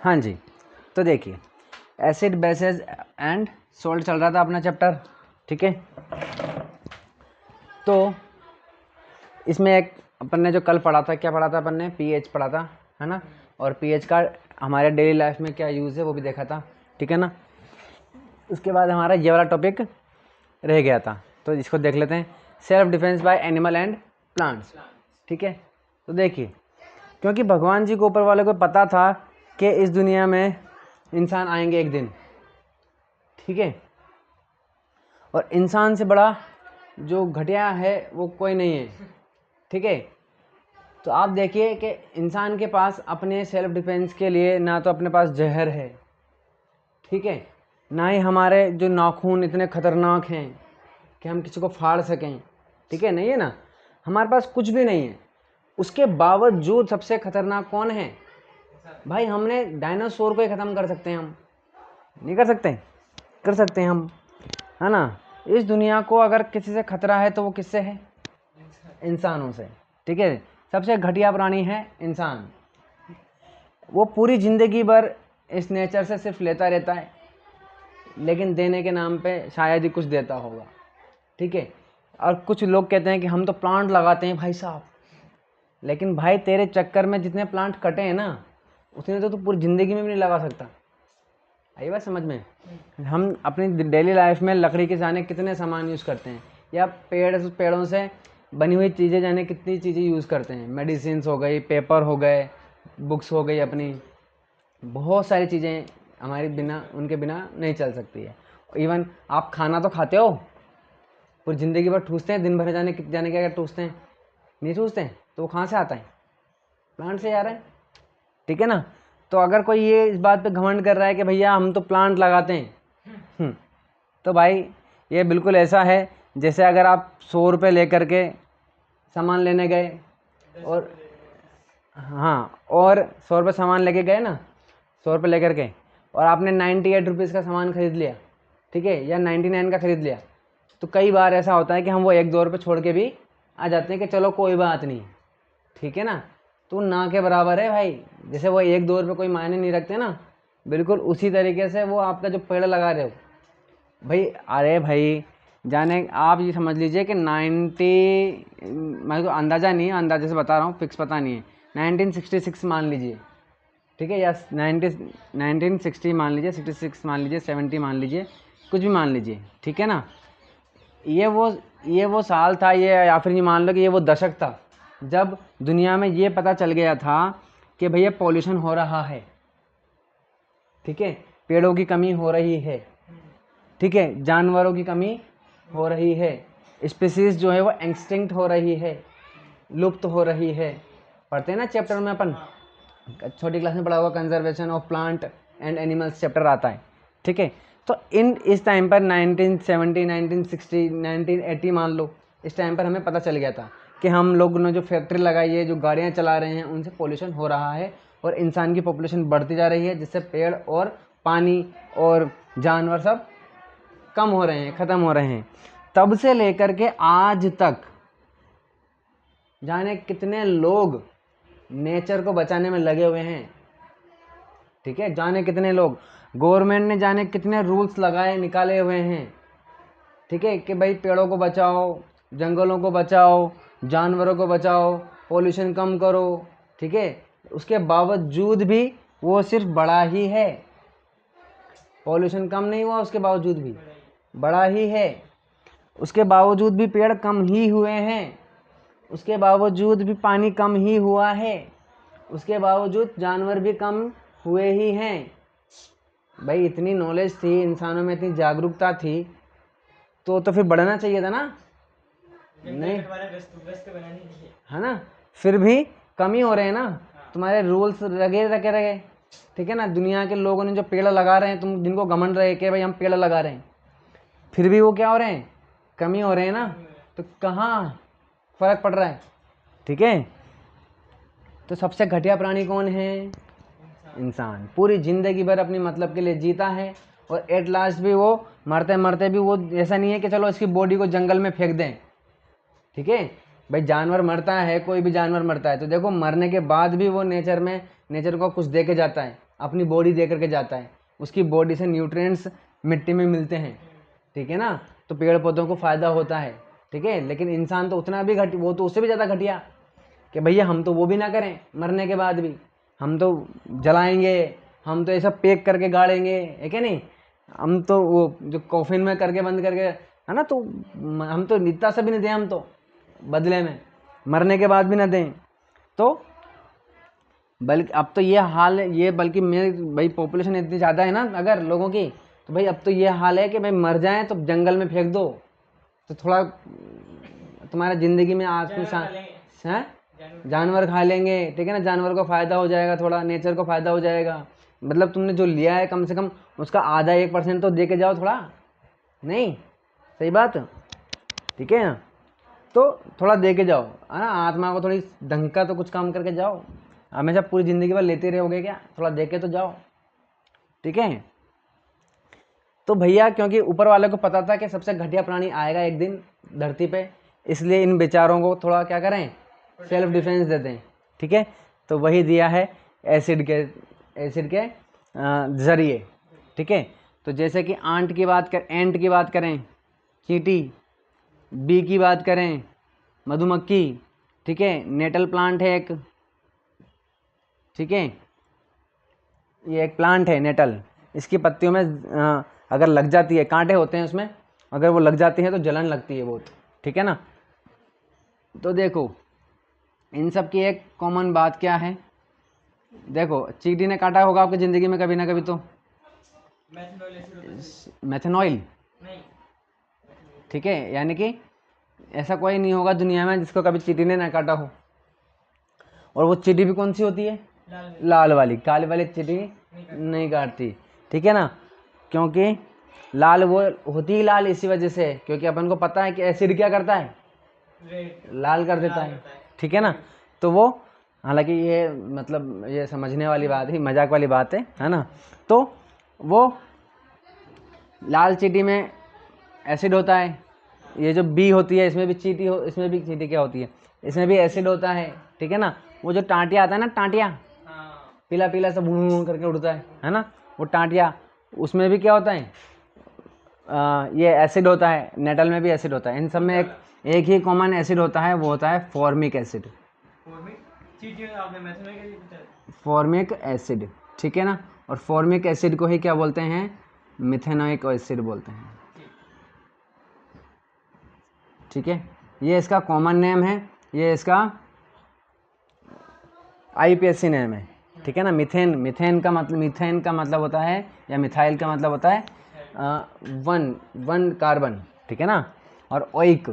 हाँ जी, तो देखिए एसिड बेसेस एंड सॉल्ट चल रहा था अपना चैप्टर, ठीक है। तो इसमें एक अपन ने जो कल पढ़ा था, क्या पढ़ा था अपन ने, पीएच पढ़ा था, है ना। और पीएच का हमारे डेली लाइफ में क्या यूज़ है वो भी देखा था, ठीक है ना। उसके बाद हमारा ये वाला टॉपिक रह गया था, तो इसको देख लेते हैं, self defence bye animal and plants, ठीक है। तो देखिए, क्योंकि भगवान जी को ऊपर वाले को पता था कि इस दुनिया में इंसान आएंगे एक दिन, ठीक है। और इंसान से बड़ा जो घटिया है वो कोई नहीं है, ठीक है। तो आप देखिए कि इंसान के पास अपने सेल्फ डिफेंस के लिए ना तो अपने पास जहर है, ठीक है, ना ही हमारे जो नाखून इतने खतरनाक हैं कि हम किसी को फाड़ सकें, ठीक है, नहीं है ना, हमारे पास कुछ भी नहीं है। उसके बावजूद सबसे खतरनाक कौन है भाई, हमने डायनासोर को ही ख़त्म कर सकते हैं हम, नहीं कर सकते, कर सकते हैं हम, है ना। इस दुनिया को अगर किसी से खतरा है तो वो किससे है, इंसानों से, ठीक है। सबसे घटिया प्राणी है इंसान। वो पूरी ज़िंदगी भर इस नेचर से सिर्फ लेता रहता है, लेकिन देने के नाम पे शायद ही कुछ देता होगा, ठीक है। और कुछ लोग कहते हैं कि हम तो प्लांट लगाते हैं भाई साहब, लेकिन भाई तेरे चक्कर में जितने प्लांट कटे हैं ना, उतने तो तू पूरी ज़िंदगी में भी नहीं लगा सकता। आई बात समझ में। हम अपनी डेली लाइफ में लकड़ी के जाने कितने सामान यूज़ करते हैं, या पेड़ों से बनी हुई चीज़ें जाने कितनी चीज़ें यूज़ करते हैं, मेडिसिन्स हो गई, पेपर हो गए, बुक्स हो गई, अपनी बहुत सारी चीज़ें हमारी बिना उनके बिना नहीं चल सकती है। इवन आप खाना तो खाते हो, पूरी ज़िंदगी भर ठूसते हैं, दिन भर जाने के अगर ठूसते हैं, नहीं ठूसते हैं, तो वो कहाँ से आता है, प्लांट से आ रहा है, ठीक है ना। तो अगर कोई ये इस बात पे घमंड कर रहा है कि भैया हम तो प्लांट लगाते हैं, तो भाई ये बिल्कुल ऐसा है जैसे अगर आप 100 रुपये लेकर के सामान लेने गए, और हाँ, और 100 रुपये सामान लेके गए ना, 100 रुपये लेकर के, और आपने 98 रुपीज़ का सामान खरीद लिया, ठीक है, या 99 का खरीद लिया, तो कई बार ऐसा होता है कि हम वो 1-2 रुपये छोड़ के भी आ जाते हैं कि चलो कोई बात नहीं, ठीक है ना। तो ना के बराबर है भाई, जैसे वो 1-2 रुपये कोई मायने नहीं रखते ना, बिल्कुल उसी तरीके से वो आपका जो पेड़ लगा रहे हो भाई, अरे भाई जाने आप ये समझ लीजिए कि मैं तो अंदाज़ा नहीं है, अंदाजे से बता रहा हूँ, फिक्स पता नहीं है, 1966 मान लीजिए, ठीक है, या 1960 मान लीजिए, 66 मान लीजिए, 70 मान लीजिए, कुछ भी मान लीजिए, ठीक है ना। ये वो साल था, ये या फिर ये मान लो कि ये वो दशक था जब दुनिया में ये पता चल गया था कि भैया पॉल्यूशन हो रहा है, ठीक है, पेड़ों की कमी हो रही है, ठीक है, जानवरों की कमी हो रही है, स्पीसीज जो है वो एक्सटिंक्ट हो रही है, लुप्त हो रही है। पढ़ते हैं ना चैप्टर में अपन, छोटी क्लास में पढ़ा हुआ conservation of plant and animals chapter आता है, ठीक है। तो इस टाइम पर 1970, 1960, 1980 मान लो, इस टाइम पर हमें पता चल गया था कि हम लोग ने जो फैक्ट्री लगाई है, जो गाड़ियाँ चला रहे हैं, उनसे पोल्यूशन हो रहा है, और इंसान की पॉपुलेशन बढ़ती जा रही है, जिससे पेड़ और पानी और जानवर सब कम हो रहे हैं, ख़त्म हो रहे हैं। तब से लेकर के आज तक जाने कितने लोग नेचर को बचाने में लगे हुए हैं, ठीक है, जाने कितने लोग, गवर्नमेंट ने जाने कितने रूल्स लगाए निकाले हुए हैं, ठीक है, कि भाई पेड़ों को बचाओ, जंगलों को बचाओ, जानवरों को बचाओ, पॉल्यूशन कम करो, ठीक है। उसके बावजूद भी वो सिर्फ बड़ा ही है, पॉल्यूशन कम नहीं हुआ, उसके बावजूद भी बड़ा ही है, उसके बावजूद भी पेड़ कम ही हुए हैं, उसके बावजूद भी पानी कम ही हुआ है, उसके बावजूद जानवर भी कम हुए ही हैं। भाई इतनी नॉलेज थी इंसानों में, इतनी जागरूकता थी, तो फिर बढ़ना चाहिए था ना, नहीं, है ना। फिर भी कमी हो रहे हैं ना, तुम्हारे रूल्स रखे, ठीक है ना। दुनिया के लोगों ने जो पेड़ लगा रहे हैं, तुम जिनको घमंड रहे कि भाई हम पेड़ लगा रहे हैं, फिर भी वो क्या हो रहे हैं, कमी हो रहे हैं ना। तो कहाँ फर्क पड़ रहा है, ठीक है। तो सबसे घटिया प्राणी कौन है, इंसान। पूरी ज़िंदगी भर अपनी मतलब के लिए जीता है, और एट लास्ट भी वो मरते मरते भी वो ऐसा नहीं है कि चलो इसकी बॉडी को जंगल में फेंक दें, ठीक है। भाई जानवर मरता है, कोई भी जानवर मरता है, तो देखो मरने के बाद भी वो नेचर को कुछ दे के जाता है, अपनी बॉडी दे करके जाता है, उसकी बॉडी से न्यूट्रिएंट्स मिट्टी में मिलते हैं, ठीक है ना, तो पेड़ पौधों को फ़ायदा होता है, ठीक है। लेकिन इंसान तो उतना भी वो तो उससे भी ज़्यादा घटिया कि भैया हम तो वो भी ना करें, मरने के बाद भी हम तो जलाएंगे, हम तो ऐसा पैक करके गाड़ेंगे, है क्या नहीं, हम तो वो जो कॉफिन में करके बंद करके, है ना, तो हम तो इतना सा भी नहीं दें, हम तो बदले में मरने के बाद भी ना दें। तो बल्कि अब तो ये हाल है, ये बल्कि मेरे भाई पॉपुलेशन इतनी ज़्यादा है ना अगर लोगों की, तो भाई अब तो ये हाल है कि भाई मर जाएं तो जंगल में फेंक दो, तो थोड़ा तुम्हारा ज़िंदगी में है, जानवर खा लेंगे, ठीक है ना, जानवर को फ़ायदा हो जाएगा, थोड़ा नेचर को फ़ायदा हो जाएगा। मतलब तुमने जो लिया है कम से कम उसका आधा 1% तो दे के जाओ थोड़ा, नहीं सही बात, ठीक है ना, तो थोड़ा दे के जाओ, है ना, आत्मा को थोड़ी ढंग का तो कुछ काम करके जाओ, हमेशा पूरी ज़िंदगी भर लेते रहोगे क्या, थोड़ा दे के तो जाओ, ठीक है। तो भैया क्योंकि ऊपर वाले को पता था कि सबसे घटिया प्राणी आएगा एक दिन धरती पे, इसलिए इन बेचारों को थोड़ा क्या करें, सेल्फ डिफेंस देते हैं, ठीक है। तो वही दिया है एसिड के ज़रिए, ठीक है। तो जैसे कि एंट की बात करें, चींटी, बी की बात करें, मधुमक्खी, ठीक है, नेटल प्लांट है एक, ठीक है, ये एक प्लांट है नेटल, इसकी पत्तियों में अगर लग जाती है, कांटे होते हैं उसमें, अगर वो लग जाती है तो जलन लगती है बहुत, ठीक है ना। तो देखो इन सब की एक कॉमन बात क्या है, देखो चींटी ने काटा होगा आपकी ज़िंदगी में कभी ना कभी, तो मेथनॉइल, ठीक है, यानी कि ऐसा कोई नहीं होगा दुनिया में जिसको कभी चींटी ने ना काटा हो। और वो चींटी भी कौन सी होती है, लाल वाली, काली वाली चींटी नहीं काटती, ठीक है ना, क्योंकि लाल वो होती ही लाल इसी वजह से, क्योंकि अपन को पता है कि एसिड क्या करता है, लाल कर देता है, ठीक है ना। तो वो हालांकि ये मतलब ये समझने वाली बात है, मजाक वाली बात है ना। तो वो लाल चींटी में एसिड होता है, ये जो बी होती है इसमें भी चींटी क्या होती है, इसमें भी एसिड होता है, ठीक है ना। वो जो टांटिया आता है ना, टांटिया पीला पीला सा भून करके उड़ता है ना, वो टांटिया, उसमें भी क्या होता है, ये एसिड होता है, नेटल में भी एसिड होता है। इन सब में एक ही कॉमन एसिड होता है, वो होता है फॉर्मिक एसिड, फॉर्मिक एसिड, ठीक है ना। और फॉर्मिक एसिड को ही क्या बोलते हैं, मिथेनोइक एसिड बोलते हैं, ठीक है। ये इसका कॉमन नेम है, ये इसका आईपीएससी नेम है, ठीक है ना। मीथेन का मतलब होता है, या मिथाइल का मतलब होता है वन कार्बन, ठीक है ना। और ओइक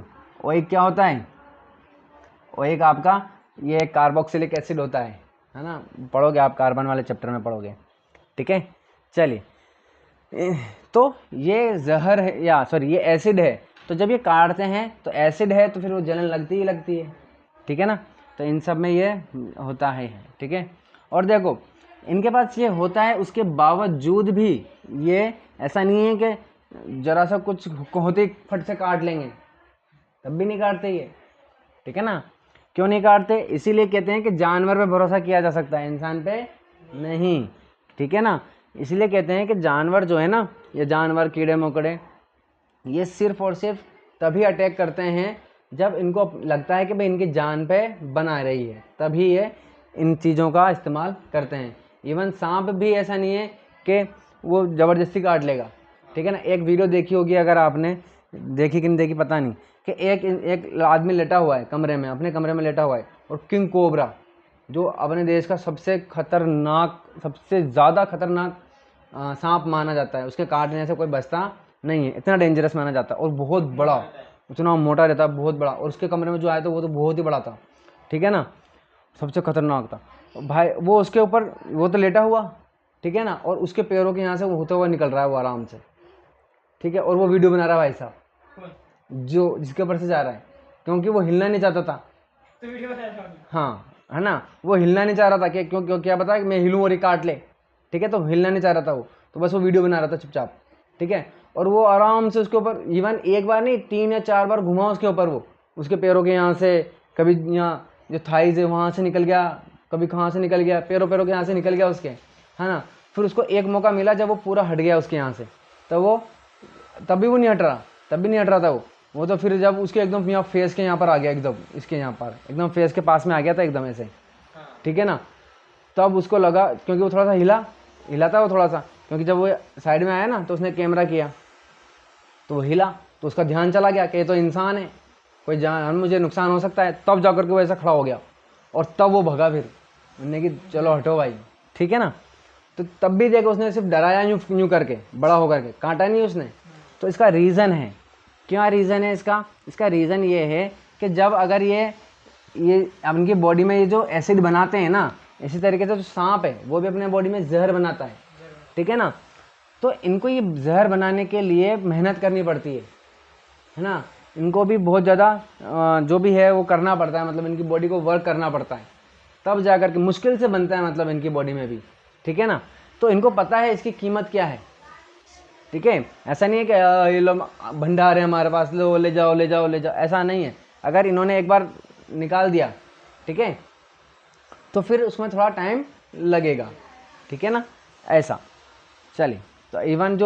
क्या होता है, ओइक आपका ये कार्बोक्सिलिक एसिड होता है ना, पढ़ोगे आप कार्बन वाले चैप्टर में पढ़ोगे, ठीक है। चलिए, तो ये जहर है, या सॉरी ये एसिड है, तो जब ये काटते हैं तो एसिड है तो फिर वो जलन लगती ही लगती है, ठीक है ना। तो इन सब में ये होता है, ठीक है। और देखो इनके पास ये होता है, उसके बावजूद भी ये ऐसा नहीं है कि जरा सा कुछ होते ही फट से काट लेंगे, तब भी नहीं काटते ये, ठीक है ना। क्यों नहीं काटते, इसीलिए कहते हैं कि जानवर पे भरोसा किया जा सकता है, इंसान पे नहीं, ठीक है ना। इसलिए कहते हैं कि जानवर जो है ना, ये जानवर कीड़े मकोड़े, ये सिर्फ और सिर्फ तभी अटैक करते हैं जब इनको लगता है कि भाई इनकी जान पे बना रही है, तभी ये इन चीज़ों का इस्तेमाल करते हैं। इवन सांप भी ऐसा नहीं है कि वो ज़बरदस्ती काट लेगा, ठीक है ना। एक वीडियो देखी होगी, अगर आपने देखी कि नहीं देखी पता नहीं, कि एक आदमी लेटा हुआ है कमरे में, अपने कमरे में लेटा हुआ है, और किंग कोबरा जो अपने देश का सबसे ज़्यादा खतरनाक सांप माना जाता है, उसके काटने से कोई बचता नहीं है, इतना डेंजरस माना जाता है, और बहुत बड़ा, इतना मोटा रहता है, बहुत बड़ा। और उसके कमरे में जो आया था वो तो बहुत ही बड़ा था, ठीक है ना, सबसे खतरनाक था भाई। वो उसके ऊपर, वो तो लेटा हुआ, ठीक है ना, और उसके पैरों के यहाँ से वो होता हुआ निकल रहा है वो आराम से, ठीक है। और वो वीडियो बना रहा है भाई साहब, जो जिसके ऊपर से जा रहा है, क्योंकि वो हिलना नहीं चाहता था, तो वीडियो बना रहा था, हाँ है ना, वो हिलना नहीं चाह रहा था कि क्यों क्या पता है मैं हिलूँ और ये काट ले, ठीक है। तो हिलना नहीं चाह रहा था वो, तो बस वो वीडियो बना रहा था चुपचाप, ठीक है। और वो आराम से उसके ऊपर, इवन एक बार नहीं 3 या 4 बार घुमा उसके ऊपर, वो उसके पैरों के यहाँ से, कभी यहाँ जो थाइज है वहाँ से निकल गया, कभी कहाँ से निकल गया, पैरों के यहाँ से निकल गया उसके, है ना। फिर उसको एक मौका मिला जब वो पूरा हट गया उसके यहाँ से, तब भी वो नहीं हट रहा, तब भी नहीं हट रहा था वो तो फिर जब उसके एकदम यहाँ फेस के यहाँ पर आ गया, एकदम इसके यहाँ पर एकदम फेस के पास में आ गया था एकदम ऐसे, ठीक है ना। तब उसको लगा, क्योंकि वो थोड़ा सा हिला था वो थोड़ा सा, क्योंकि जब वो साइड में आया ना तो उसने कैमरा किया तो वो हिला, तो उसका ध्यान चला गया कि ये तो इंसान है, कोई जान मुझे नुकसान हो सकता है। तब जाकर के वो ऐसा खड़ा हो गया और तब वो भगा, फिर उन्होंने कि चलो हटो भाई, ठीक है ना। तो तब भी देखो उसने सिर्फ डराया यूँ करके, बड़ा होकर के, काटा नहीं उसने। तो इसका रीज़न है, क्या रीज़न है इसका रीज़न ये है कि जब अगर ये उनकी बॉडी में ये जो एसिड बनाते हैं ना, इसी तरीके से जो सांप है वो भी अपने बॉडी में जहर बनाता है, ठीक है ना। तो इनको ये जहर बनाने के लिए मेहनत करनी पड़ती है ना, इनको भी बहुत ज़्यादा जो भी है वो करना पड़ता है, मतलब इनकी बॉडी को वर्क करना पड़ता है, तब जा कर के मुश्किल से बनता है, मतलब इनकी बॉडी में भी, ठीक है ना। तो इनको पता है इसकी कीमत क्या है, ठीक है। ऐसा नहीं है कि ये लो भंडार है हमारे पास, लो ले जाओ ले जाओ ले जाओ, ऐसा नहीं है। अगर इन्होंने एक बार निकाल दिया, ठीक है, तो फिर उसमें थोड़ा टाइम लगेगा, ठीक है ना, ऐसा। चलिए, तो इवन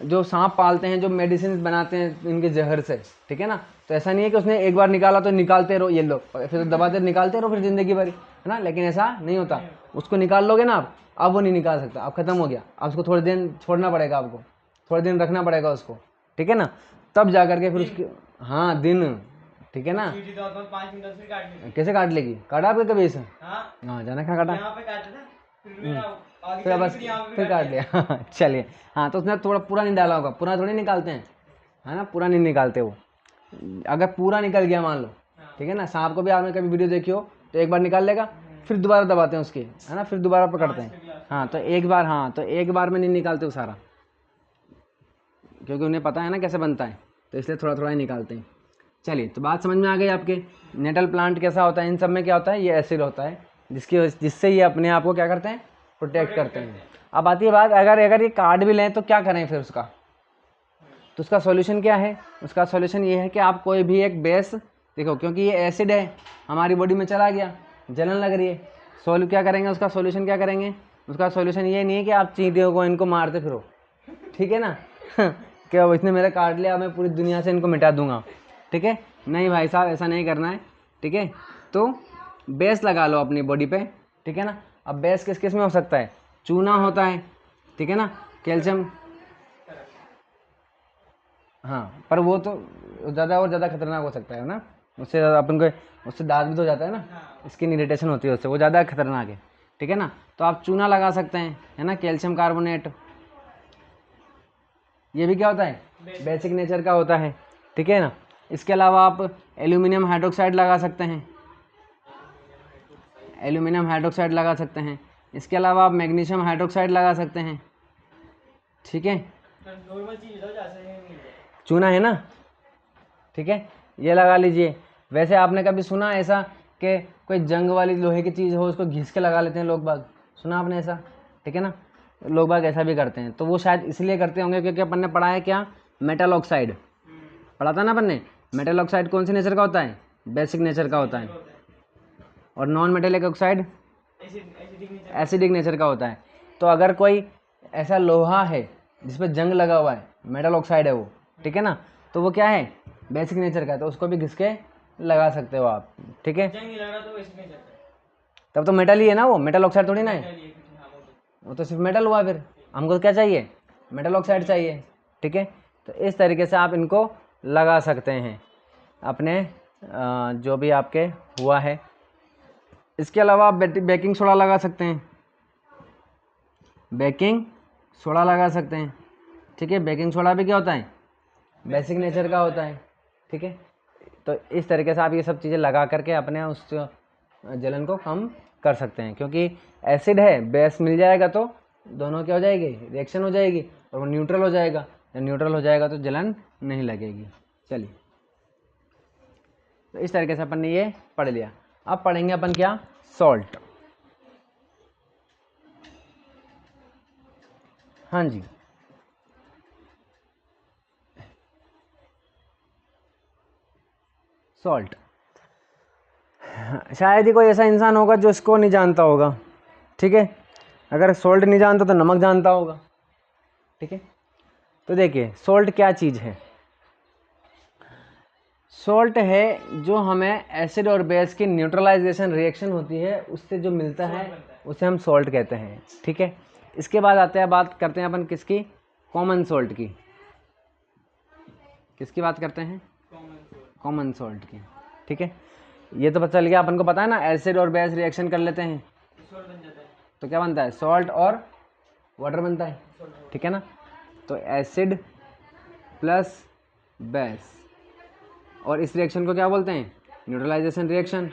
जो सांप पालते हैं, जो मेडिसिन बनाते हैं इनके जहर से, ठीक है ना, तो ऐसा नहीं है कि उसने एक बार निकाला तो निकालते रहो, ये लो फिर दबाते निकालते रहो फिर ज़िंदगी भर, है ना, लेकिन ऐसा नहीं होता। उसको निकाल लोगे ना आप, अब वो नहीं निकाल सकता, अब ख़त्म हो गया, अब उसको थोड़े दिन छोड़ना पड़ेगा, आपको थोड़े दिन रखना पड़ेगा उसको, ठीक है ना, तब जा करके फिर उसकी, हाँ दिन, ठीक है ना। कैसे काट लेगी, काटा आपके कभी ऐसा? हाँ जाना कहाँ काटा, फिर बस फिर काट लिया चलिए, हाँ तो उसने थोड़ा पूरा नहीं डाला होगा, पूरा थोड़ी निकालते हैं, है ना, पूरा नहीं निकालते वो। अगर पूरा निकल गया मान लो, ठीक है ना, सांप को भी आपने कभी वीडियो देखी हो तो एक बार निकाल लेगा, फिर दोबारा दबाते हैं उसकी, है ना, फिर दोबारा पकड़ते हैं, हाँ तो एक बार में नहीं निकालते वो सारा, क्योंकि उन्हें पता है ना कैसे बनता है, तो इसलिए थोड़ा थोड़ा ही निकालते हैं। चलिए, तो बात समझ में आ गई आपके। नेटल प्लांट कैसा होता है, इन सब में क्या होता है, ये एसिड होता है जिससे ये अपने आप को क्या करते हैं, प्रोटेक्ट करते हैं। अब आती है बात, अगर ये काट भी लें तो क्या करें फिर उसका, तो उसका सॉल्यूशन क्या है, उसका सॉल्यूशन ये है कि आप कोई भी एक बेस देखो, क्योंकि ये एसिड है हमारी बॉडी में चला गया, जलन लग रही है, क्या करेंगे, उसका सॉल्यूशन क्या करेंगे, उसका सॉल्यूशन ये नहीं है कि आप चींटियों को इनको मारते फिरो, ठीक है ना क्या इसने मेरा काट लिया, मैं पूरी दुनिया से इनको मिटा दूंगा, ठीक है, नहीं भाई साहब ऐसा नहीं करना है, ठीक है। तो बेस लगा लो अपनी बॉडी पे, ठीक है ना। अब बेस किस किस में हो सकता है, चूना होता है, ठीक है ना, कैल्शियम, हाँ पर वो तो ज़्यादा और ज़्यादा खतरनाक हो सकता है ना, उससे ज़्यादा अपन को, उससे दाग भी तो जाता है ना, स्किन इरिटेशन होती है उससे, वो ज़्यादा खतरनाक है, ठीक है ना। तो आप चूना लगा सकते हैं, है ना, कैल्शियम कार्बोनेट, ये भी क्या होता है, बेसिक नेचर का होता है, ठीक है ना। इसके अलावा आप एल्यूमिनियम हाइड्रोक्साइड लगा सकते हैं, एल्यूमिनियम हाइड्रोक्साइड लगा सकते हैं। इसके अलावा आप मैग्नीशियम हाइड्रोक्साइड लगा सकते हैं, ठीक है, चूना है ना, ठीक है, ये लगा लीजिए। वैसे आपने कभी सुना ऐसा कि कोई जंग वाली लोहे की चीज़ हो उसको घिस के लगा लेते हैं लोग बाग, सुना आपने ऐसा, ठीक है ना, लोग बाग ऐसा भी करते हैं, तो वो शायद इसलिए करते होंगे क्योंकि अपन ने पढ़ा है क्या, मेटल ऑक्साइड पढ़ा था ना अपन ने। मेटल ऑक्साइड कौन से नेचर का होता है, बेसिक नेचर का होता है, और non metallic oxide acidic nature का होता है। तो अगर कोई ऐसा लोहा है जिस पर जंग लगा हुआ है, मेटल ऑक्साइड है वो, ठीक है ना, तो वो क्या है, बेसिक नेचर का है, तो उसको भी घिस के लगा सकते हो आप, ठीक है। तब तो मेटल ही है ना, वो मेटल ऑक्साइड थोड़ी ना है, वो तो सिर्फ मेटल हुआ, फिर हमको क्या चाहिए, मेटल ऑक्साइड चाहिए, ठीक है। तो इस तरीके से आप इनको लगा सकते हैं अपने जो भी आपके हुआ है। इसके अलावा आप बेकिंग सोडा लगा सकते हैं, बेकिंग सोडा लगा सकते हैं, ठीक है। बेकिंग सोडा भी क्या होता है, बेसिक नेचर का होता है, ठीक है। तो इस तरीके से आप ये सब चीज़ें लगा करके अपने उस जलन को कम कर सकते हैं, क्योंकि एसिड है, बेस मिल जाएगा तो दोनों क्या हो जाएगी, रिएक्शन हो जाएगी और वो न्यूट्रल हो जाएगा, जब न्यूट्रल हो जाएगा तो जलन नहीं लगेगी। चलिए, तो इस तरीके से अपन ने ये पढ़ लिया। अब पढ़ेंगे अपन क्या, सॉल्ट, हाँ जी, सॉल्ट, शायद ही कोई ऐसा इंसान होगा जो इसको नहीं जानता होगा, ठीक है। अगर सोल्ट नहीं जानता तो नमक जानता होगा, ठीक है। तो देखिए सोल्ट क्या चीज़ है, सोल्ट है जो हमें एसिड और बेस की न्यूट्रलाइजेशन रिएक्शन होती है उससे जो मिलता है उसे हम सोल्ट कहते हैं, ठीक है। इसके बाद आते हैं, बात करते हैं अपन किसकी, कॉमन सोल्ट की। किसकी बात करते हैं, कॉमन सोल्ट की, ठीक है। ये तो पता चल गया अपन को, पता है ना एसिड और बेस रिएक्शन कर लेते हैं तो क्या बनता है, सॉल्ट और वाटर बनता है, ठीक है ना। तो एसिड प्लस बेस, और इस रिएक्शन को क्या बोलते हैं, न्यूट्रलाइजेशन रिएक्शन,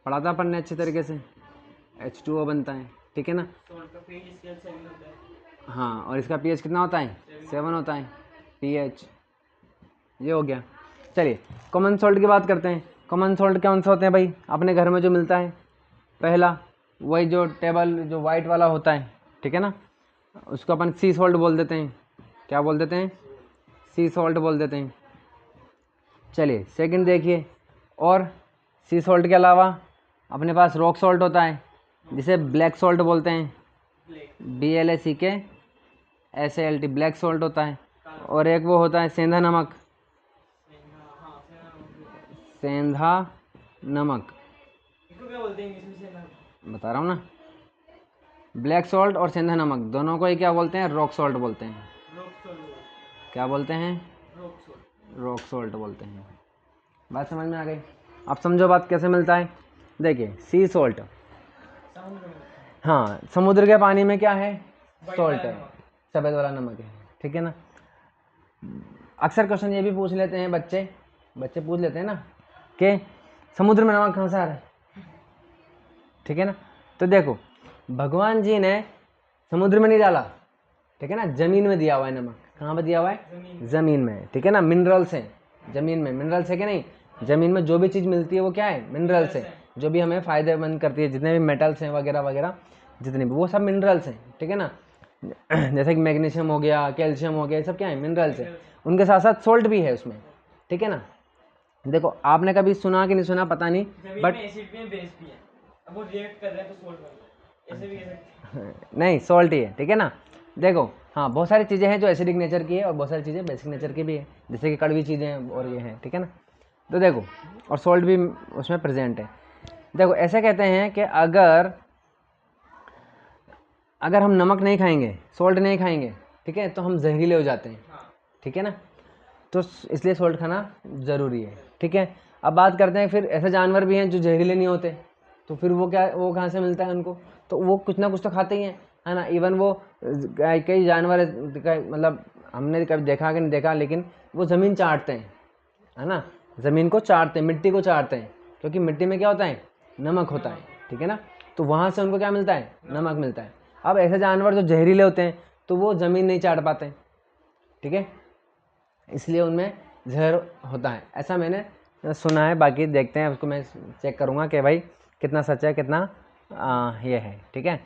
पढ़ा था अपन ने अच्छे तरीके से, H2O बनता है, ठीक है ना। हाँ, और इसका pH कितना होता है, 7 होता है pH, ये हो गया। चलिए कॉमन सॉल्ट की बात करते हैं। कॉमन सॉल्ट कौन से होते हैं भाई, अपने घर में जो मिलता है, पहला वही जो टेबल जो वाइट वाला होता है, ठीक है ना, उसको अपन सी सॉल्ट बोल देते हैं। क्या बोल देते हैं, सी सॉल्ट बोल देते हैं। चलिए सेकंड देखिए, और सी सॉल्ट के अलावा अपने पास रॉक सॉल्ट होता है जिसे ब्लैक सॉल्ट बोलते हैं, BLACK ब्लैक सॉल्ट होता है। और एक वो होता है सेंधा नमक, सेंधा नमक बता रहा हूँ ना, ब्लैक सॉल्ट और सेंधा नमक दोनों को ही क्या बोलते हैं, रॉक सॉल्ट बोलते हैं। क्या बोलते हैं, रॉक सॉल्ट बोलते हैं। बात समझ में आ गई, आप समझो बात कैसे मिलता है। देखिए सी सॉल्ट, हाँ समुद्र के पानी में क्या है, सॉल्ट है, सफ़ेद वाला नमक है, ठीक है ना। अक्सर क्वेश्चन ये भी पूछ लेते हैं बच्चे पूछ लेते हैं ना कि समुद्र में नमक कहाँ से आ रहा है, ठीक है ना। तो देखो भगवान जी ने समुद्र में नहीं डाला, ठीक है ना, ज़मीन में दिया हुआ है नमक। कहाँ पर दिया हुआ है, ज़मीन में, ठीक है ना। मिनरल्स हैं ज़मीन में, मिनरल्स है कि नहीं, ज़मीन में जो भी चीज़ मिलती है वो क्या है, मिनरल्स है, जो भी हमें फ़ायदेमंद करती है, जितने भी मेटल्स हैं वगैरह वगैरह जितने भी, वो सब मिनरल्स हैं, ठीक है ना। जैसे कि मैग्नीशियम हो गया, कैल्शियम हो गया, ये सब क्या है, मिनरल्स है। उनके साथ साथ सोल्ट भी है उसमें, ठीक है ना। देखो आपने कभी सुना कि नहीं सुना पता नहीं, बट एसिड भी है, बेस भी है, अब वो रिएक्ट कर रहे हैं तो सोल्ट बन रहा है, ऐसे भी कह सकते हैं। नहीं सोल्ट ही है, ठीक है ना। देखो हाँ बहुत सारी चीज़ें हैं जो एसिडिक नेचर की है और बहुत सारी चीज़ें बेसिक नेचर की भी है, जैसे कि कड़वी चीज़ें हैं और ये हैं, ठीक है ना। तो देखो और सोल्ट भी उसमें प्रेजेंट है। देखो ऐसे कहते हैं कि अगर हम नमक नहीं खाएंगे, सोल्ट नहीं खाएंगे, ठीक है, तो हम जहरीले हो जाते हैं, ठीक है ना। तो इसलिए सोल्ट खाना ज़रूरी है, ठीक है। अब बात करते हैं फिर ऐसे जानवर भी हैं जो जहरीले नहीं होते, तो फिर वो कहाँ से मिलता है उनको, तो वो कुछ ना कुछ तो खाते ही हैं, है ना। इवन वो कई जानवर मतलब हमने कभी देखा कि नहीं देखा, लेकिन वो ज़मीन चाटते हैं, है ना, ज़मीन को चाटते हैं, मिट्टी को चाटते हैं, क्योंकि मिट्टी में क्या होता है, नमक होता है, ठीक है ना। तो वहाँ से उनको क्या मिलता है, नमक मिलता है। अब ऐसे जानवर जो जहरीले होते हैं तो वो ज़मीन नहीं चाट पाते, ठीक है, इसलिए उनमें जहर होता है, ऐसा मैंने सुना है। बाकी देखते हैं, उसको मैं चेक करूँगा कि भाई कितना सच है कितना ये है, ठीक है।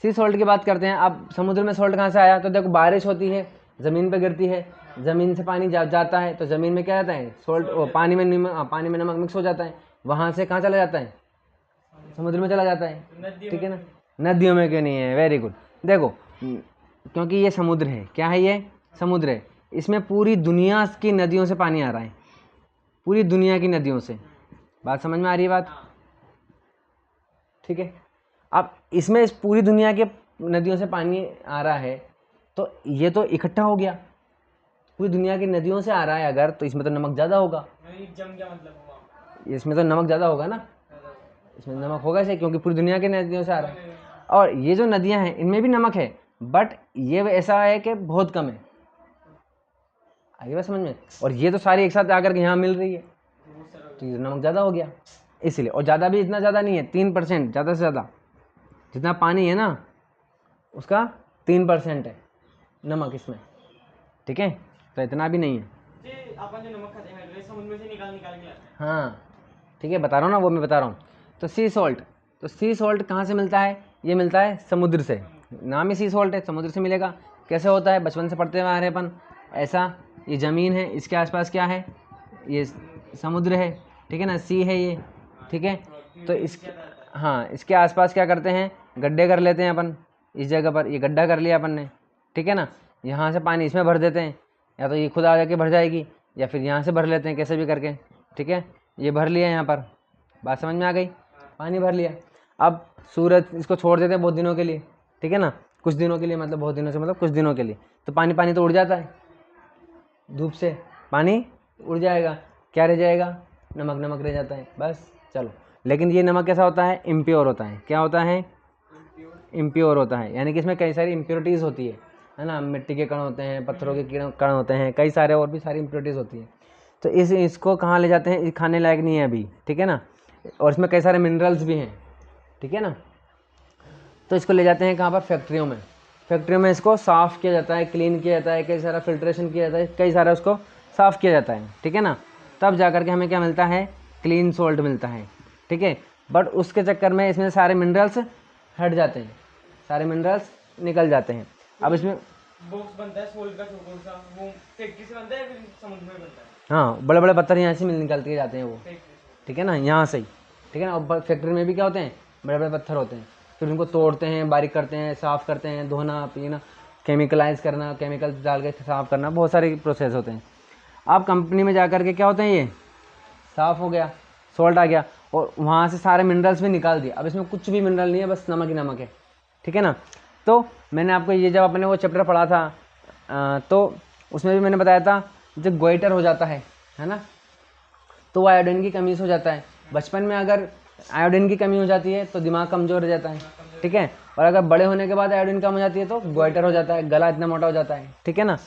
सी सॉल्ट की बात करते हैं। अब समुद्र में सॉल्ट कहाँ से आया, तो देखो बारिश होती है, ज़मीन पर गिरती है, ज़मीन से पानी जाता है, तो ज़मीन में क्या जाता है, सॉल्ट, पानी में नमक मिक्स हो जाता है, वहाँ से कहाँ चला जाता है, समुद्र में चला जाता है, ठीक है ना। नदियों में क्यों नहीं है, वेरी गुड। देखो क्योंकि ये समुद्र है, क्या है, ये समुद्र है, इसमें पूरी दुनिया की नदियों से पानी आ रहा है, पूरी दुनिया की नदियों से। बात समझ में आ रही है बात, ठीक है। अब इसमें इस पूरी दुनिया के नदियों से पानी आ रहा है, तो ये तो इकट्ठा हो गया, पूरी दुनिया की नदियों से आ रहा है अगर, तो इसमें तो नमक ज़्यादा होगा, जम क्या मतलब हुआ, इसमें तो नमक ज़्यादा होगा ना, इसमें नमक होगा इसे, क्योंकि पूरी दुनिया की नदियों से आ रहा है। और ये जो नदियाँ हैं इनमें भी नमक है, बट ये ऐसा है कि बहुत कम है, आगे बात समझ में। और ये तो सारी एक साथ आकर के यहाँ मिल रही है, तो ये नमक ज़्यादा हो गया इसलिए। और ज़्यादा भी इतना ज़्यादा नहीं है, 3%, ज़्यादा से ज़्यादा जितना पानी है ना उसका 3% है नमक इसमें, ठीक है, तो इतना भी नहीं है। अपन जो नमक खाते हैं समुद्र से निकाल के लाते हैं, हाँ ठीक है, बता रहा हूँ ना, वो मैं बता रहा हूँ। तो सी सॉल्ट, तो सी सॉल्ट कहाँ से मिलता है, ये मिलता है समुद्र से, नाम ही सी सॉल्ट है, समुद्र से मिलेगा। कैसे होता है, बचपन से पढ़ते हुए आ रहे अपन, ऐसा ये ज़मीन है, इसके आसपास क्या है, ये समुद्र है, ठीक है ना, सी है ये, ठीक है। तो इसके हाँ इसके आसपास क्या करते हैं, गड्ढे कर लेते हैं अपन इस जगह पर, ये गड्ढा कर लिया अपन ने, ठीक है ना। यहाँ से पानी इसमें भर देते हैं, या तो ये खुद आ जाके भर जाएगी या फिर यहाँ से भर लेते हैं कैसे भी करके, ठीक है। ये भर लिया यहाँ पर, बात समझ में आ गई, पानी भर लिया। अब सूरज इसको छोड़ देते हैं बहुत दिनों के लिए, ठीक है ना, कुछ दिनों के लिए, मतलब बहुत दिनों से मतलब कुछ दिनों के लिए, तो पानी पानी तो उड़ जाता है, धूप से पानी उड़ जाएगा, क्या रह जाएगा, नमक नमक रह जाता है बस। चलो, लेकिन ये नमक कैसा होता है, इम्प्योर होता है। क्या होता है, इम्प्योर होता है, यानी कि इसमें कई सारी इम्प्योरिटीज़ होती है ना, मिट्टी के कण होते हैं, पत्थरों के कण होते हैं, कई सारे और भी सारी इम्प्योरिटीज़ होती है। तो इसको कहाँ ले जाते हैं, खाने लायक नहीं है अभी, ठीक है ना, और इसमें कई सारे मिनरल्स भी हैं, ठीक है ना। तो इसको ले जाते हैं कहाँ पर, फैक्ट्रियों में। फैक्ट्रियों में इसको साफ़ किया जाता है, क्लीन किया जाता है, कई सारा फिल्ट्रेशन किया जाता है, कई सारा उसको साफ़ किया जाता है, ठीक है ना। तब जा कर के हमें क्या मिलता है, क्लीन सोल्ट मिलता है, ठीक है। बट उसके चक्कर में इसमें सारे मिनरल्स हट जाते हैं, सारे मिनरल्स निकल जाते हैं। अब इसमें बॉक्स बनता है सोल्ट का, छोटा सा, वो फैक्ट्री से बनता है फिर समुद्र में बनता है। हाँ, बड़े बड़े पत्थर यहाँ से निकल के जाते हैं वो, ठीक है ना, यहाँ से ही, ठीक है ना। और फैक्ट्री में भी क्या होते हैं, बड़े बड़े पत्थर होते हैं, फिर उनको तोड़ते हैं, बारीक करते हैं, साफ़ करते हैं, धोना पीना, केमिकलाइज करना, केमिकल डाल के साफ़ करना, बहुत सारे प्रोसेस होते हैं। अब कंपनी में जा कर के क्या होते हैं, ये साफ़ हो गया, सॉल्ट आ गया, और वहाँ से सारे मिनरल्स भी निकाल दिए। अब इसमें कुछ भी मिनरल नहीं है, बस नमक ही नमक है, ठीक है ना। तो मैंने आपको ये, जब अपने वो चैप्टर पढ़ा था तो उसमें भी मैंने बताया था, जब गोइटर हो जाता है ना, तो वो आयोडीन की कमी से हो जाता है। बचपन में अगर आयोडीन की कमी हो जाती है तो दिमाग कमज़ोर हो जाता है, ठीक है, और अगर बड़े होने के बाद आयोडीन कम हो जाती है तो गोइटर हो जाता है, गला इतना मोटा हो जाता है, ठीक है ना।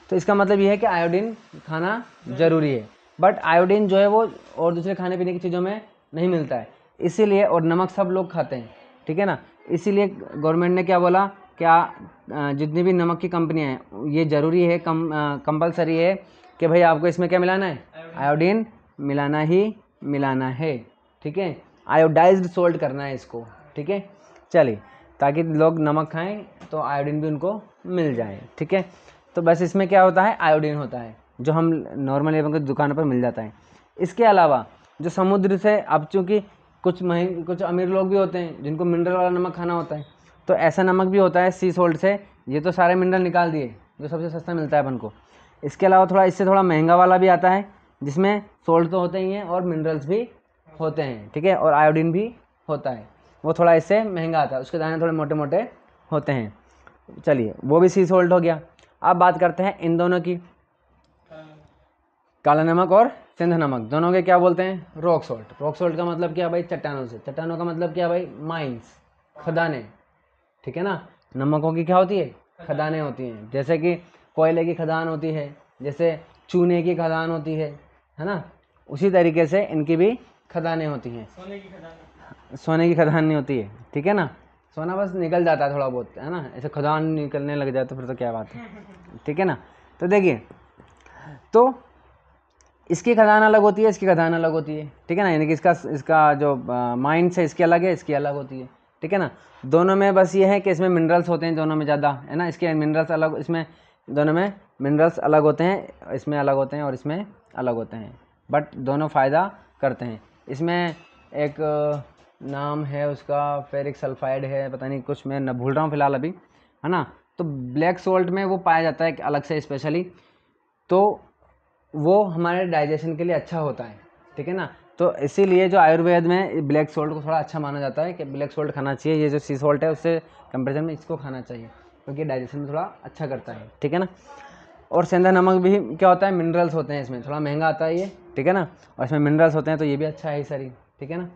तो इसका मतलब ये है कि आयोडीन खाना ज़रूरी है, बट आयोडीन जो है वो और दूसरे खाने पीने की चीज़ों में नहीं मिलता है, इसीलिए, और नमक सब लोग खाते हैं, ठीक है ना, इसीलिए गवर्नमेंट ने क्या बोला, क्या जितनी भी नमक की कंपनियाँ हैं, ये ज़रूरी है, कंपलसरी है कि भाई आपको इसमें क्या मिलाना है, आयोडीन मिलाना ही मिलाना है, ठीक है, आयोडाइज्ड सोल्ट करना है इसको, ठीक है। चलिए, ताकि लोग नमक खाएं तो आयोडीन भी उनको मिल जाए, ठीक है। तो बस इसमें क्या होता है, आयोडीन होता है, जो हम नॉर्मली अपन को दुकानों पर मिल जाता है। इसके अलावा जो समुद्र से, अब चूँकि कुछ अमीर लोग भी होते हैं जिनको मिनरल वाला नमक खाना होता है, तो ऐसा नमक भी होता है सी सोल्ट से, ये तो सारे मिनरल निकाल दिए, जो सबसे सस्ता मिलता है अपन को। इसके अलावा थोड़ा इससे थोड़ा महंगा वाला भी आता है, जिसमें सोल्ट तो होते ही हैं और मिनरल्स भी होते हैं, ठीक है, और आयोडीन भी होता है, वो थोड़ा इससे महंगा आता है, उसके दाने थोड़े मोटे मोटे होते हैं। चलिए, वो भी सी सोल्ट हो गया। अब बात करते हैं इन दोनों की, काला नमक और सिंध नमक, दोनों के क्या बोलते हैं, रॉक सॉल्ट। रॉक सॉल्ट का मतलब क्या भाई, चट्टानों से, चट्टानों का मतलब क्या भाई, माइंस, खदानें, ठीक है ना। नमकों की क्या होती है, खदानें होती हैं, जैसे कि कोयले की खदान होती है, जैसे चूने की खदान होती है ना, उसी तरीके से इनकी भी खदानें होती हैं। सोने की खदान, सोने की खदान नहीं होती है, ठीक है ना, सोना बस निकल जाता है थोड़ा बहुत, है ना, ऐसे खदान निकलने लग जाए तो फिर तो क्या बात है, ठीक है ना। तो देखिए, तो इसकी खदान अलग होती है, इसकी खदान अलग होती है, ठीक है ना, यानी कि इसका जो माइंड है इसकी अलग है, इसकी अलग होती है, ठीक है ना। दोनों में बस ये है कि इसमें मिनरल्स होते हैं दोनों में ज़्यादा, है ना, इसके मिनरल्स अलग, इसमें दोनों में मिनरल्स अलग होते हैं, इसमें अलग होते हैं और इसमें अलग होते हैं, बट दोनों फ़ायदा करते हैं। इसमें एक नाम है उसका, फेरिक सल्फाइड है, पता नहीं कुछ, मैं न भूल रहा हूँ फिलहाल अभी, है ना। तो ब्लैक सोल्ट में वो पाया जाता है कि अलग से स्पेशली, तो वो हमारे डाइजेशन के लिए अच्छा होता है, ठीक है ना। तो इसीलिए जो आयुर्वेद में ब्लैक सोल्ट को थोड़ा अच्छा माना जाता है कि ब्लैक सोल्ट खाना चाहिए, ये जो सी सोल्ट है उससे कंपेरिजन में इसको खाना चाहिए, क्योंकि डाइजेशन में थोड़ा अच्छा करता है, ठीक है ना। और सेंधा नमक भी क्या होता है, मिनरल्स होते हैं इसमें, थोड़ा महंगा आता है ये, ठीक है ना, और इसमें मिनरल्स होते हैं, तो ये भी अच्छा है शरीर, ठीक है ना।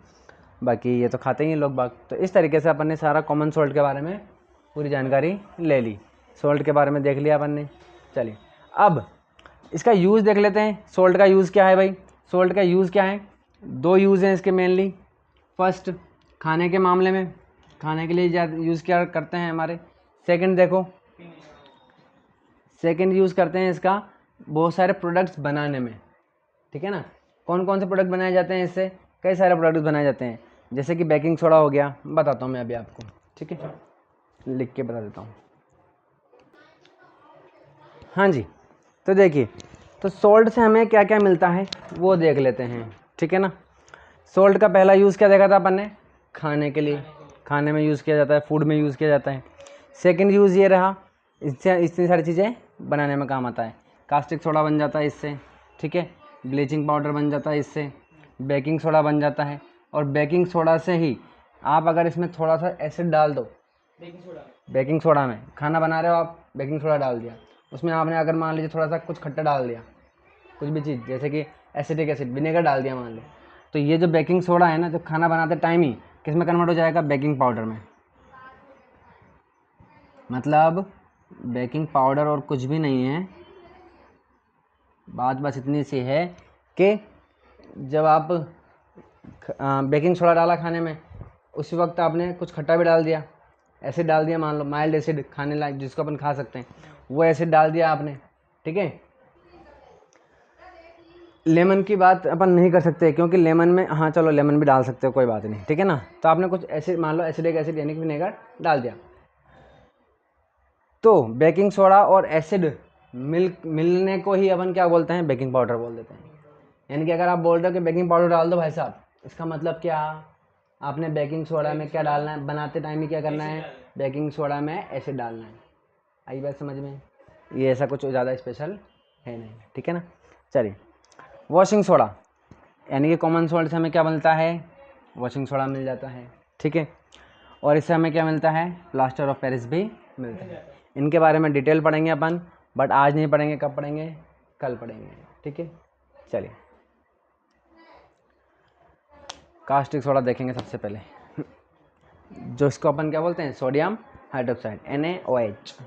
बाकी ये तो खाते ही हैं लोग बाग। तो इस तरीके से अपन ने सारा कॉमन सोल्ट के बारे में पूरी जानकारी ले ली, सोल्ट के बारे में देख लिया अपन ने। चलिए, अब इसका यूज़ देख लेते हैं, सोल्ट का यूज़ क्या है भाई। सोल्ट का यूज़ क्या है, दो यूज़ हैं इसके मेनली। फर्स्ट, खाने के मामले में, खाने के लिए ज़्यादा यूज़ क्या करते हैं हमारे। सेकंड देखो, सेकंड यूज़ करते हैं इसका बहुत सारे प्रोडक्ट्स बनाने में, ठीक है ना। कौन कौन से प्रोडक्ट बनाए जाते हैं इससे, कई सारे प्रोडक्ट्स बनाए जाते हैं, जैसे कि बेकिंग सोडा हो गया, बताता हूँ मैं अभी आपको, ठीक है, लिख के बता देता हूँ। हाँ जी, तो देखिए, तो सोल्ट से हमें क्या क्या मिलता है वो देख लेते हैं, ठीक है ना। सोल्ट का पहला यूज़ क्या देखा था अपन ने, खाने के लिए। खाने में यूज़ किया जाता है, फूड में यूज़ किया जाता है। सेकंड यूज़ ये रहा, इससे इतनी सारी चीज़ें बनाने में काम आता है। कास्टिक सोडा बन जाता है इससे, ठीक है, ब्लीचिंग पाउडर बन जाता है इससे, बेकिंग सोडा बन जाता है। और बेकिंग सोडा से ही आप अगर इसमें थोड़ा सा एसिड डाल दो, बेकिंग सोडा में खाना बना रहे हो आप, बेकिंग सोडा डाल दिया, उसमें आपने अगर मान लीजिए थोड़ा सा कुछ खट्टा डाल दिया, कुछ भी चीज़ जैसे कि एसिटिक एसिड, विनेगर डाल दिया मान लो, तो ये जो बेकिंग सोडा है ना, जो खाना बनाते टाइम ही किस में कन्वर्ट हो जाएगा, बेकिंग पाउडर में। मतलब बेकिंग पाउडर और कुछ भी नहीं है, बात बस इतनी सी है कि जब आप बेकिंग सोडा डाला खाने में, उसी वक्त आपने कुछ खट्टा भी डाल दिया, एसिड डाल दिया, मान लो माइल्ड एसिड खाने लायक जिसको अपन खा सकते हैं, वो एसिड डाल दिया आपने, ठीक है। लेमन की बात अपन नहीं कर सकते क्योंकि लेमन में, हाँ चलो लेमन भी डाल सकते हो, कोई बात नहीं, ठीक है ना। तो आपने कुछ एसिड, मान लो एसिडिक एसिड यानी कि विनेगर डाल दिया, तो बेकिंग सोडा और एसिड मिलने को ही अपन क्या बोलते हैं, बेकिंग पाउडर बोल देते हैं। यानी कि अगर आप बोल रहे हो कि बेकिंग पाउडर डाल दो भाई साहब, इसका मतलब क्या, आपने बेकिंग सोडा में क्या डालना है, बनाते टाइम ही क्या करना है, बेकिंग सोडा में एसिड डालना है। आई बात समझ में, ये ऐसा कुछ ज़्यादा स्पेशल है नहीं, ठीक है ना। चलिए, वॉशिंग सोडा यानी कि कॉमन सॉल्ट से हमें क्या मिलता है, वॉशिंग सोडा मिल जाता है, ठीक है। और इससे हमें क्या मिलता है, प्लास्टर ऑफ पेरिस भी मिलता है। इनके बारे में डिटेल पढ़ेंगे अपन, बट आज नहीं पढ़ेंगे, कब पढ़ेंगे, कल पढ़ेंगे, ठीक है। चलिए, कास्टिक सोडा देखेंगे सबसे पहले, जो इसको अपन क्या बोलते हैं, सोडियम हाइड्रोक्साइड, NaOH।